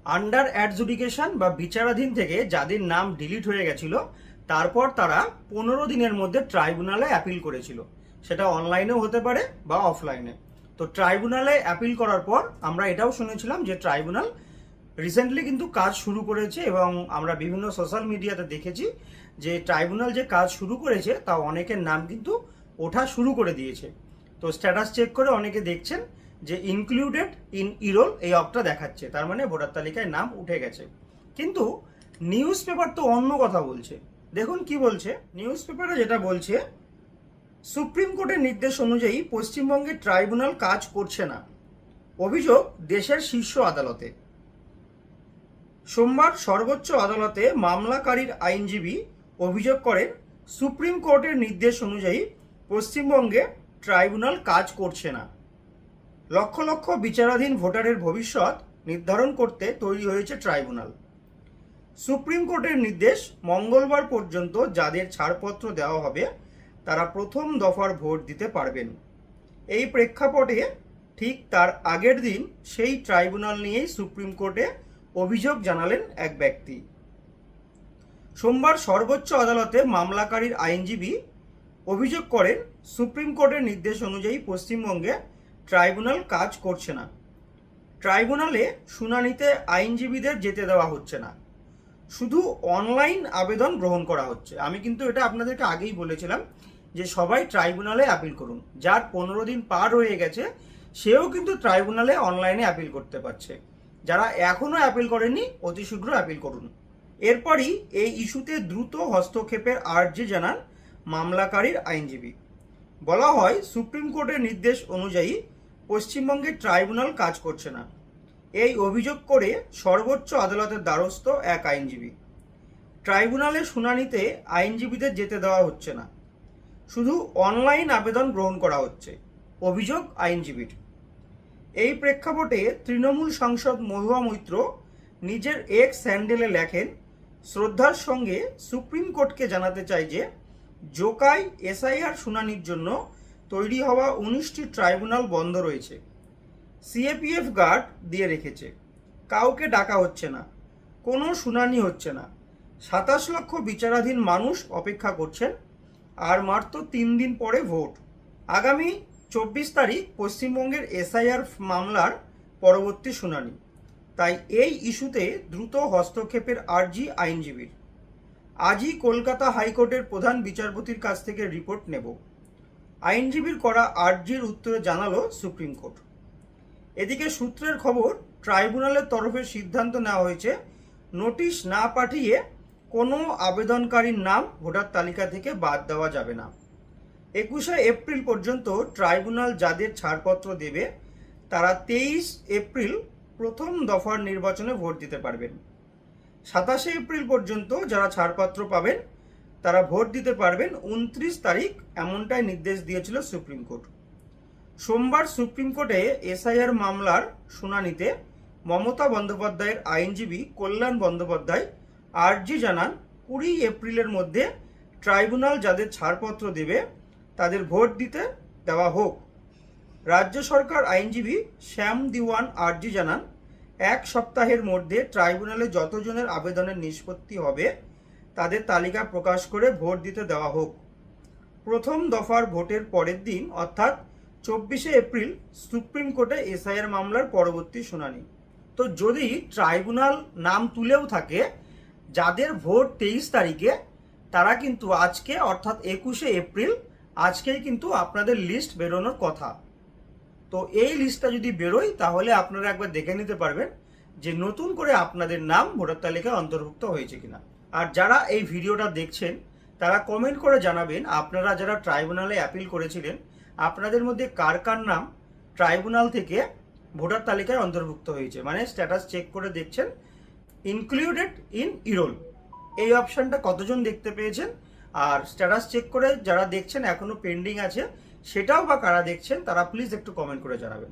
Under adjudication বা বিচারাধীন থেকে যাদের নাম ডিলিট হয়ে গেছিল, তারপর তারা 15 দিনের মধ্যে ট্রাইব্যুনালে অ্যাপিল করেছিল। সেটা অনলাইনেও হতে পারে বা অফলাইনে। তো ট্রাইব্যুনালে অ্যাপিল করার পর আমরা এটাও শুনেছিলাম যে ট্রাইব্যুনাল রিসেন্টলি কিন্তু কাজ শুরু করেছে, এবং আমরা বিভিন্ন সোশ্যাল মিডিয়াতে দেখেছি যে ট্রাইব্যুনাল যে কাজ শুরু করেছে তা অনেকের নাম কিন্তু ওঠা শুরু করে দিয়েছে। তো স্ট্যাটাস চেক করে অনেকে দেখছেন যে ইনক্লুডেড ইন ইরোল এই অপটা দেখাচ্ছে, তার মানে ভোটার তালিকায় নাম উঠে গেছে। কিন্তু নিউজ পেপার তো অন্য কথা বলছে। দেখুন কি বলছে নিউজ পেপারে, যেটা বলছে, সুপ্রিম কোর্টের নির্দেশ অনুযায়ী পশ্চিমবঙ্গের ট্রাইব্যুনাল কাজ করছে না, অভিযোগ দেশের শীর্ষ আদালতে। সোমবার সর্বোচ্চ আদালতে মামলাকারীর আইনজীবী অভিযোগ করেন, সুপ্রিম কোর্টের নির্দেশ অনুযায়ী পশ্চিমবঙ্গে ট্রাইব্যুনাল কাজ করছে না। লক্ষ লক্ষ বিচারাধীন ভোটারের ভবিষ্যৎ নির্ধারণ করতে তৈরি হয়েছে ট্রাইব্যুনাল। সুপ্রিম কোর্টের নির্দেশ, মঙ্গলবার পর্যন্ত যাদের ছাড়পত্র দেওয়া হবে তারা প্রথম দফার ভোট দিতে পারবেন। এই প্রেক্ষাপটে ঠিক তার আগের দিন সেই ট্রাইব্যুনাল নিয়েই সুপ্রিম কোর্টে অভিযোগ জানালেন এক ব্যক্তি। সোমবার সর্বোচ্চ আদালতে মামলাকারীর আইনজীবী অভিযোগ করেন, সুপ্রিম কোর্টের নির্দেশ অনুযায়ী পশ্চিমবঙ্গে ট্রাইব্যুনাল কাজ করছে না। ট্রাইব্যুনালে শুনানিতে আইনজীবীদের যেতে দেওয়া হচ্ছে না, শুধু অনলাইন আবেদন গ্রহণ করা হচ্ছে। আমি কিন্তু এটা আপনাদেরকে আগেই বলেছিলাম যে সবাই ট্রাইব্যুনালে অ্যাপিল করুন। যার 15 দিন পার হয়ে গেছে সেও কিন্তু ট্রাইব্যুনালে অনলাইনে অ্যাপিল করতে পারছে। যারা এখনও অ্যাপিল করেনি অতি শীঘ্র অ্যাপিল করুন। এরপরই এই ইস্যুতে দ্রুত হস্তক্ষেপের আর্জি জানান মামলাকারীর আইনজীবী। বলা হয়, সুপ্রিম কোর্টের নির্দেশ অনুযায়ী পশ্চিমবঙ্গে ট্রাইব্যুনাল কাজ করছে না, এই অভিযোগ করে সর্বোচ্চ আদালতের দ্বারস্থ এক আইনজীবী। ট্রাইব্যুনালে শুনানিতে আইনজীবীদের যেতে দেওয়া হচ্ছে না, শুধু অনলাইন আবেদন গ্রহণ করা হচ্ছে, অভিযোগ আইনজীবীর। এই প্রেক্ষাপটে তৃণমূল সাংসদ মহুয়া মৈত্র নিজের এক্স হ্যান্ডেলে লেখেন, শ্রদ্ধার সঙ্গে সুপ্রিম কোর্টকে জানাতে চাই যে জোকাই এসআইআর শুনানির জন্য তৈরি হওয়া 19টি ট্রাইব্যুনাল বন্ধ রয়েছে। সিএপিএফ গার্ড দিয়ে রেখেছে, কাউকে ডাকা হচ্ছে না, কোনো শুনানি হচ্ছে না। 27 লক্ষ বিচারাধীন মানুষ অপেক্ষা করছেন, আর মাত্র 3 দিন পরে ভোট। আগামী 24 তারিখ পশ্চিমবঙ্গের এসআইআর মামলার পরবর্তী শুনানি। তাই এই ইস্যুতে দ্রুত হস্তক্ষেপের আর্জি আইনজীবীর। আজই কলকাতা হাইকোর্টের প্রধান বিচারপতির কাছ থেকে রিপোর্ট নেব, আইনজীবীর করা আর্জির উত্তরে জানালো সুপ্রিম কোর্ট। এদিকে সূত্রের খবর, ট্রাইব্যুনালের তরফে সিদ্ধান্ত নেওয়া হয়েছে, নোটিশ না পাঠিয়ে কোনো আবেদনকারীর নাম ভোটার তালিকা থেকে বাদ দেওয়া যাবে না। 21শে এপ্রিল পর্যন্ত ট্রাইব্যুনাল যাদের ছাড়পত্র দেবে তারা 23 এপ্রিল প্রথম দফার নির্বাচনে ভোট দিতে পারবেন। 27শে এপ্রিল পর্যন্ত যারা ছাড়পত্র পাবেন তারা ভোট দিতে পারবেন 29 তারিখ, এমনটাই নির্দেশ দিয়েছিল সুপ্রিম কোর্ট। সোমবার সুপ্রিম কোর্টে এসআইআর মামলার শুনানিতে মমতা বন্দ্যোপাধ্যায়ের আইনজীবী কল্যাণ বন্দ্যোপাধ্যায় আর্জি জানান, 20 এপ্রিলের মধ্যে ট্রাইব্যুনাল যাদের ছাড়পত্র দেবে তাদের ভোট দিতে দেওয়া হোক। রাজ্য সরকার আইনজীবী শ্যাম দিওয়ান আর্জি জানান, 1 সপ্তাহের মধ্যে ট্রাইব্যুনালে যতজনের আবেদনের নিষ্পত্তি হবে তাদের তালিকা প্রকাশ করে ভোট দিতে দেওয়া হোক। প্রথম দফার ভোটের পরের দিন অর্থাৎ 24শে এপ্রিল সুপ্রিম কোর্টে এসআইআর মামলার পরবর্তী শুনানি। তো যদি ট্রাইব্যুনাল নাম তুলেও থাকে, যাদের ভোট 23 তারিখে, তারা কিন্তু আজকে অর্থাৎ 21শে এপ্রিল আজকেই কিন্তু আপনাদের লিস্ট বেরোনোর কথা। তো এই লিস্টটা যদি বেরোয় তাহলে আপনারা একবার দেখে নিতে পারবেন যে নতুন করে আপনাদের নাম ভোটার তালিকায় অন্তর্ভুক্ত হয়েছে কিনা। আর যারা এই ভিডিওটা দেখছেন তারা কমেন্ট করে জানাবেন, আপনারা যারা ট্রাইব্যুনালে অ্যাপিল করেছিলেন আপনাদের মধ্যে কার কার নাম ট্রাইব্যুনাল থেকে ভোটার তালিকায় অন্তর্ভুক্ত হয়েছে। মানে স্ট্যাটাস চেক করে দেখছেন ইনক্লুডেড ইন ইরোল এই অপশানটা কতজন দেখতে পেয়েছেন, আর স্ট্যাটাস চেক করে যারা দেখছেন এখনো পেন্ডিং আছে সেটাও বা কারা দেখছেন তারা প্লিজ একটু কমেন্ট করে জানাবেন।